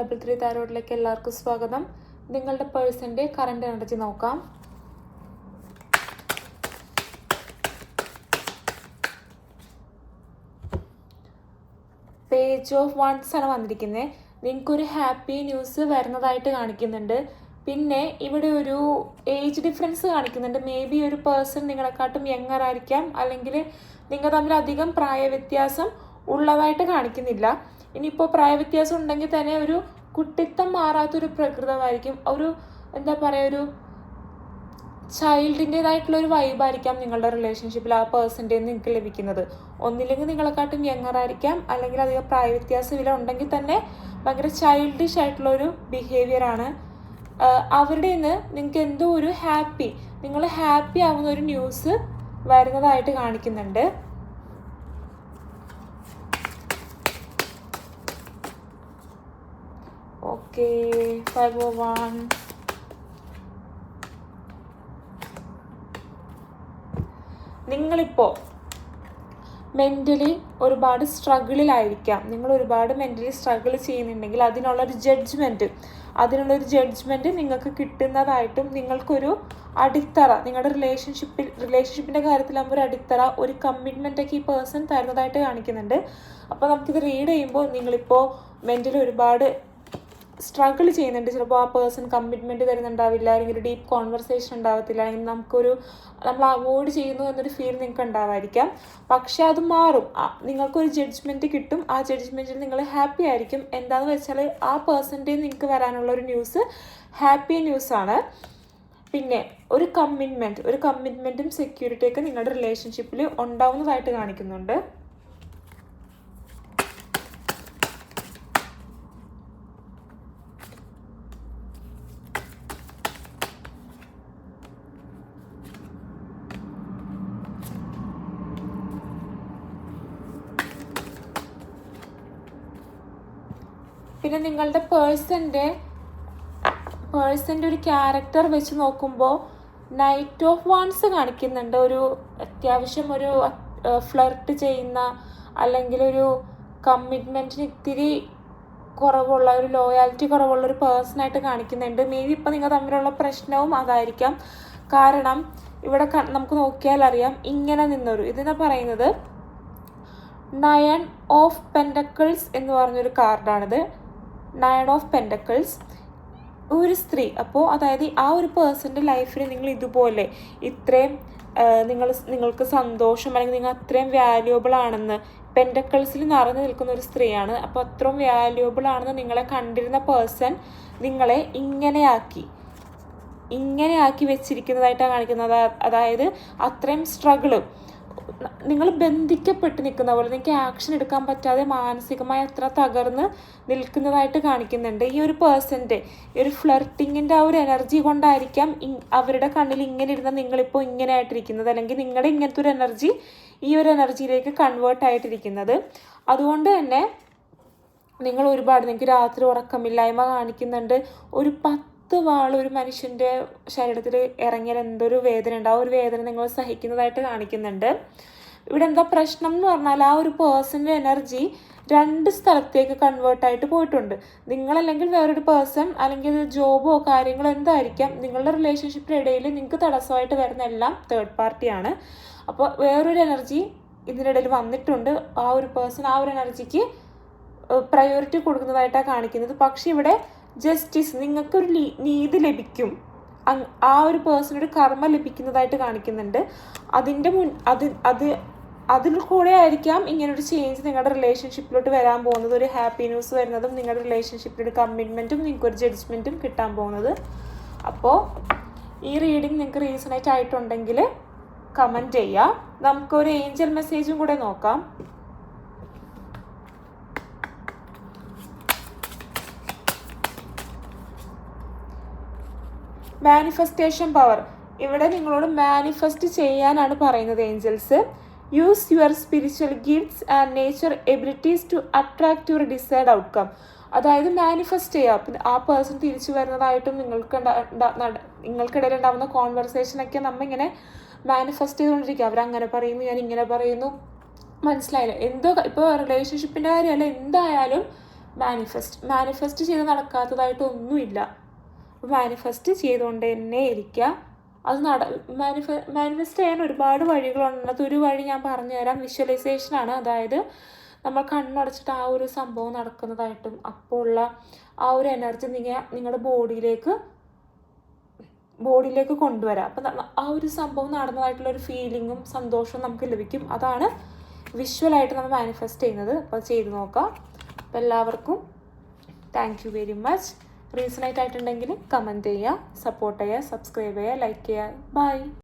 333 താരോട്ടിലേക്ക് എല്ലാവർക്കും സ്വാഗതം. നിങ്ങളുടെ പേഴ്സൻ്റെ കറണ്ട് എനർജി നോക്കാം. പേജ് ഓഫ് വൺസ് ആണ് വന്നിരിക്കുന്നത്. നിങ്ങൾക്കൊരു ഹാപ്പി ന്യൂസ് വരുന്നതായിട്ട് കാണിക്കുന്നുണ്ട്. പിന്നെ ഇവിടെ ഒരു ഏജ് ഡിഫറൻസ് കാണിക്കുന്നുണ്ട്. മേ ബി ഒരു പേഴ്സൺ നിങ്ങളെക്കാട്ടും യങ്ങർ ആയിരിക്കാം, അല്ലെങ്കിൽ നിങ്ങൾ തമ്മിൽ അധികം പ്രായവ്യത്യാസം ഉള്ളതായിട്ട് കാണിക്കുന്നില്ല. ഇനിയിപ്പോൾ പ്രായവ്യത്യാസം ഉണ്ടെങ്കിൽ തന്നെ ഒരു കുട്ടിത്തം മാറാത്തൊരു പ്രകൃതമായിരിക്കും. ഒരു എന്താ പറയുക, ഒരു ചൈൽഡിൻ്റേതായിട്ടുള്ളൊരു വൈബായിരിക്കാം നിങ്ങളുടെ റിലേഷൻഷിപ്പിൽ ആ പേഴ്സൻ്റെ നിങ്ങൾക്ക് ലഭിക്കുന്നത്. ഒന്നില്ലെങ്കിൽ നിങ്ങളെക്കാട്ടും യങ്ങർ ആയിരിക്കാം, അല്ലെങ്കിൽ അധികം പ്രായവ്യത്യാസമില്ല. ഉണ്ടെങ്കിൽ തന്നെ ഭയങ്കര ചൈൽഡിഷ് ആയിട്ടുള്ളൊരു ബിഹേവിയറാണ്. അവരുടെ നിന്ന് നിങ്ങൾക്ക് എന്തോ ഒരു നിങ്ങൾ ഹാപ്പി ആവുന്ന ഒരു ന്യൂസ് വരുന്നതായിട്ട് കാണിക്കുന്നുണ്ട്. ഓക്കെ, 501. നിങ്ങളിപ്പോൾ മെൻ്റലി ഒരുപാട് സ്ട്രഗിളിലായിരിക്കാം. നിങ്ങൾ ഒരുപാട് മെൻ്റലി സ്ട്രഗിൾ ചെയ്യുന്നുണ്ടെങ്കിൽ അതിനുള്ളൊരു ജഡ്ജ്മെൻറ്റ് നിങ്ങൾക്ക് കിട്ടുന്നതായിട്ടും, നിങ്ങൾക്കൊരു അടിത്തറ, നിങ്ങളുടെ റിലേഷൻഷിപ്പിൻ്റെ കാര്യത്തിലാകുമ്പോൾ ഒരു അടിത്തറ, ഒരു കമ്മിറ്റ്മെൻറ്റൊക്കെ ഈ പേഴ്സൺ തരുന്നതായിട്ട് കാണിക്കുന്നുണ്ട്. അപ്പോൾ നമുക്കിത് റീഡ് ചെയ്യുമ്പോൾ നിങ്ങളിപ്പോൾ മെൻ്റലി ഒരുപാട് സ്ട്രഗിൾ ചെയ്യുന്നുണ്ട്. ചിലപ്പോൾ ആ പേഴ്സൺ കമ്മിറ്റ്മെൻറ്റ് തരുന്നുണ്ടാവില്ല, അല്ലെങ്കിൽ ഒരു ഡീപ്പ് കോൺവെർസേഷൻ ഉണ്ടാവത്തില്ല, അല്ലെങ്കിൽ നമ്മൾ അവോയ്ഡ് ചെയ്യുന്നു എന്നൊരു ഫീൽ നിങ്ങൾക്ക് ഉണ്ടാവായിരിക്കാം. പക്ഷെ അത് മാറും. നിങ്ങൾക്കൊരു ജഡ്ജ്മെൻറ്റ് കിട്ടും. ആ ജഡ്ജ്മെൻറ്റിൽ നിങ്ങൾ ഹാപ്പി ആയിരിക്കും. എന്താണെന്ന് വെച്ചാൽ ആ പേഴ്സൻ്റെ നിങ്ങൾക്ക് വരാനുള്ളൊരു ന്യൂസ് ഹാപ്പി ന്യൂസാണ്. പിന്നെ ഒരു കമ്മിറ്റ്മെൻറ്റും സെക്യൂരിറ്റിയൊക്കെ നിങ്ങളുടെ റിലേഷൻഷിപ്പിൽ ഉണ്ടാവുന്നതായിട്ട് കാണിക്കുന്നുണ്ട്. പിന്നെ നിങ്ങളുടെ പേഴ്സൻ്റെ ഒരു ക്യാരക്ടർ വെച്ച് നോക്കുമ്പോൾ നൈറ്റ് ഓഫ് വാൺസ് കാണിക്കുന്നുണ്ട്. ഒരു അത്യാവശ്യം ഒരു ഫ്ലർട്ട് ചെയ്യുന്ന, അല്ലെങ്കിൽ ഒരു കമ്മിറ്റ്മെൻറ്റിന് ഇത്തിരി കുറവുള്ള, ഒരു ലോയാലിറ്റി കുറവുള്ള ഒരു പേഴ്സണായിട്ട് കാണിക്കുന്നുണ്ട്. മേ ബി ഇപ്പം നിങ്ങൾ തമ്മിലുള്ള പ്രശ്നവും അതായിരിക്കാം. കാരണം ഇവിടെ നമുക്ക് നോക്കിയാൽ അറിയാം, ഇങ്ങനെ നിന്നൊരു ഇതെന്ന് പറയുന്നത് 9 ഓഫ് പെൻറ്റക്കിൾസ് എന്ന് പറഞ്ഞൊരു കാർഡാണിത്. 9 ഓഫ് പെൻറ്റക്കിൾസ്, ഒരു സ്ത്രീ. അപ്പോൾ അതായത് ആ ഒരു പേഴ്സൻ്റെ ലൈഫിൽ നിങ്ങൾ ഇതുപോലെ ഇത്രയും നിങ്ങൾക്ക് സന്തോഷം, അല്ലെങ്കിൽ നിങ്ങൾ അത്രയും വാല്യുബിൾ ആണെന്ന്, പെൻറ്റക്കിൾസിൽ നിറഞ്ഞു നിൽക്കുന്ന ഒരു സ്ത്രീയാണ്. അപ്പോൾ അത്രയും വാല്യുബിൾ ആണെന്ന് നിങ്ങളെ കണ്ടിരുന്ന പേഴ്സൺ നിങ്ങളെ ഇങ്ങനെയാക്കി വെച്ചിരിക്കുന്നതായിട്ടാണ് കാണിക്കുന്നത്. അതായത് അത്രയും സ്ട്രഗിളും, നിങ്ങൾ ബന്ധിക്കപ്പെട്ട് നിൽക്കുന്ന പോലെ, നിങ്ങൾക്ക് ആക്ഷൻ എടുക്കാൻ പറ്റാതെ മാനസികമായി അത്ര തകർന്ന് നിൽക്കുന്നതായിട്ട് കാണിക്കുന്നുണ്ട്. ഈ ഒരു പേഴ്സൻ്റെ ഈ ഒരു ഫ്ലർട്ടിങ്ങിൻ്റെ ആ ഒരു എനർജി കൊണ്ടായിരിക്കാം അവരുടെ കണ്ണിൽ ഇങ്ങനെ ഇരുന്ന നിങ്ങളിപ്പോൾ ഇങ്ങനെ ആയിട്ടിരിക്കുന്നത്, അല്ലെങ്കിൽ നിങ്ങളുടെ ഇങ്ങനത്തെ ഒരു എനർജി ഈ ഒരു എനർജിയിലേക്ക് കൺവേർട്ട് ആയിട്ടിരിക്കുന്നത്. അതുകൊണ്ട് തന്നെ നിങ്ങൾക്ക് രാത്രി ഉറക്കമില്ലായ്മ കാണിക്കുന്നുണ്ട്. ഒരു 10 വാൾ ഒരു മനുഷ്യൻ്റെ ശരീരത്തിൽ ഇറങ്ങിയാൽ എന്തൊരു വേദന ഉണ്ട്, ആ ഒരു വേദന നിങ്ങൾ സഹിക്കുന്നതായിട്ട് കാണിക്കുന്നുണ്ട്. ഇവിടെ എന്താ പ്രശ്നം എന്ന് പറഞ്ഞാൽ, ആ ഒരു പേഴ്സൻ്റെ എനർജി 2 സ്ഥലത്തേക്ക് കൺവേർട്ടായിട്ട് പോയിട്ടുണ്ട്. നിങ്ങളല്ലെങ്കിൽ വേറൊരു പേഴ്സൺ, അല്ലെങ്കിൽ ജോബോ കാര്യങ്ങളോ എന്തായിരിക്കാം. നിങ്ങളുടെ റിലേഷൻഷിപ്പിനിടയിൽ നിങ്ങൾക്ക് തടസ്സമായിട്ട് വരുന്ന എല്ലാം തേർഡ് പാർട്ടിയാണ്. അപ്പോൾ വേറൊരു എനർജി ഇതിനിടയിൽ വന്നിട്ടുണ്ട്. ആ ഒരു പേഴ്സൺ ആ ഒരു എനർജിക്ക് പ്രയോറിറ്റി കൊടുക്കുന്നതായിട്ടാണ് കാണിക്കുന്നത്. പക്ഷെ ഇവിടെ ജസ്റ്റിസ്, നിങ്ങൾക്കൊരു നീതി ലഭിക്കും, ആ ഒരു പേഴ്സണൊരു കർമ്മ ലഭിക്കുന്നതായിട്ട് കാണിക്കുന്നുണ്ട്. അതിൽ കൂടെ ആയിരിക്കാം ഇങ്ങനൊരു ചേഞ്ച് നിങ്ങളുടെ റിലേഷൻഷിപ്പിലോട്ട് വരാൻ പോകുന്നത്. ഒരു ഹാപ്പി ന്യൂസ് വരുന്നതും, നിങ്ങളുടെ റിലേഷൻഷിപ്പിലൊരു കമ്മിറ്റ്മെൻറ്റും, നിങ്ങൾക്കൊരു ജഡ്ജ്മെൻറ്റും കിട്ടാൻ പോകുന്നത്. അപ്പോൾ ഈ റീഡിങ് നിങ്ങൾക്ക് റീസണേറ്റ് ആയിട്ടുണ്ടെങ്കിൽ കമൻറ്റ് ചെയ്യുക. നമുക്കൊരു ഏഞ്ചൽ മെസ്സേജും കൂടെ നോക്കാം. Manifestation power. ഇവിടെ നിങ്ങളോട് മാനിഫെസ്റ്റ് ചെയ്യാനാണ് പറയുന്നത് angels. Use your spiritual gifts and nature abilities to attract your desired outcome. അതായത് മാനിഫെസ്റ്റ് ചെയ്യുക. ആ പേഴ്സൺ തിരിച്ചു വരുന്നതായിട്ടും നിങ്ങൾക്കിടയിൽ ഉണ്ടാകുന്ന കോൺവെർസേഷനൊക്കെ നമ്മളിങ്ങനെ മാനിഫെസ്റ്റ് ചെയ്തുകൊണ്ടിരിക്കുക. അവരങ്ങനെ പറയുന്നു, ഞാൻ ഇങ്ങനെ പറയുന്നു, മനസ്സിലായില്ല. എന്തോ ഇപ്പോൾ റിലേഷൻഷിപ്പിൻ്റെ കാര്യമല്ല, എന്തായാലും മാനിഫെസ്റ്റ് ചെയ്ത് നടക്കാത്തതായിട്ടൊന്നുമില്ല. അപ്പോൾ മാനിഫെസ്റ്റ് ചെയ്തുകൊണ്ട് തന്നെ ഇരിക്കുക. അത് മാനിഫെസ്റ്റ് ചെയ്യാൻ ഒരുപാട് വഴികളുണ്ട്. അതൊരു വഴി ഞാൻ പറഞ്ഞുതരാം. വിഷ്വലൈസേഷനാണ്. അതായത് നമ്മൾ കണ്ണടച്ചിട്ട് ആ ഒരു സംഭവം നടക്കുന്നതായിട്ടും അപ്പോൾ ഉള്ള ആ ഒരു എനർജി നിങ്ങളുടെ ബോഡിയിലേക്ക് കൊണ്ടുവരാം. അപ്പം ആ ഒരു സംഭവം നടന്നതായിട്ടുള്ളൊരു ഫീലിങ്ങും സന്തോഷവും നമുക്ക് ലഭിക്കും. അതാണ് വിഷ്വലായിട്ട് നമ്മൾ മാനിഫെസ്റ്റ് ചെയ്യുന്നത്. അപ്പോൾ ചെയ്ത് നോക്കാം. അപ്പോൾ എല്ലാവർക്കും thank you very much. Resonate ആയിട്ടുണ്ടെങ്കിൽ കമൻറ്റ് ചെയ്യുക, സപ്പോർട്ട് ചെയ്യുക, സബ്സ്ക്രൈബ് ചെയ്യുക, ലൈക്ക് ചെയ്യുക. ബൈ.